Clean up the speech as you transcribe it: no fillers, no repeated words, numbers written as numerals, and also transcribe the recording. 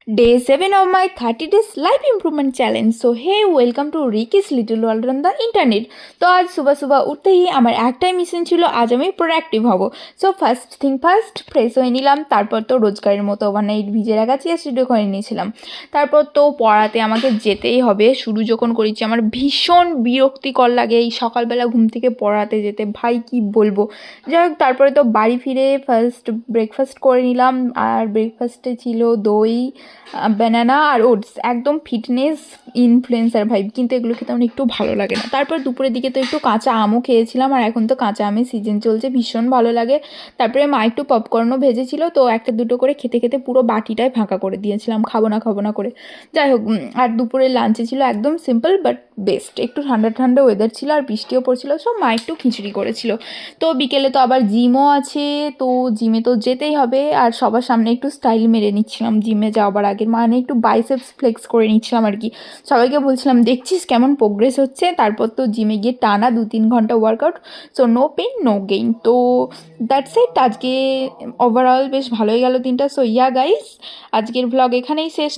Day 7 of my 30 days life improvement challenge. So hey, welcome to Ricky's Little World on the Internet. তো আজ সুবহ উঠতেই আমার একটাই mission ছিল, আজ আমি প্রোডাক্টিভ হব। So first thing first fresh হয়ে নিলাম, তারপর তো রোজগারের মতো ওভারনাইট ভিজে রাখা চিয়া সিডও করে নিয়েছিলাম। তারপর তো পড়াতে আমাকে যেতেই হবে, শুরু যখন করেছি আমার ভীষণ বিরক্তিকর লাগে এই সকালবেলা ঘুম থেকে পড়াতে যেতে, ভাই কি বলবো। যাই হোক, তারপরে তো বাড়ি ফিরে ফার্স্ট ব্রেকফাস্ট করে নিলাম, আর ব্রেকফাস্টে ছিল দই, ব্যানানা আর ওটস, একদম ফিটনেস ইনফ্লুয়েন্সার ভাইব, কিন্তু এগুলো খেতে আমার একটু ভালো লাগে না। তারপর দুপুরের দিকে তো একটু কাঁচা আমও খেয়েছিলাম, আর এখন তো কাঁচা আমের সিজন চলছে, ভীষণ ভালো লাগে। তারপরে মা একটু পপকর্নও ভেজেছিল, তো একটা দুটো করে খেতে খেতে পুরো বাটিটাই ফাঁকা করে দিয়েছিলাম, খাবো না করে। যাই হোক, আর দুপুরের লাঞ্চে ছিল একদম সিম্পল বাট বেস্ট, একটু ঠান্ডা ঠান্ডা ওয়েদার ছিল আর বৃষ্টিও পড়ছিল, সব মা একটু খিচুড়ি করেছিল। তো বিকেলে তো আবার জিমও আছে, তো জিমে তো যেতেই হবে, আর সবার সামনে একটু স্টাইল মেরে নিচ্ছিলাম জিমে যাওয়ার আগে, মানে একটু বাইসেপস ফ্লেক্স করে নিচ্ছিলাম আর কি। সবাইকে বলছিলাম দেখছিস কেমন প্রোগ্রেস হচ্ছে। তারপর তো জিমে গিয়ে টানা 2-3 ঘন্টা workout, so no pain no gain. তো দ্যাটস ইট, আজকে ওভারঅল বেশ ভালোই গেল দিনটা। সো ইয়া গাইস, আজকের ভ্লগ এখানেই শেষ।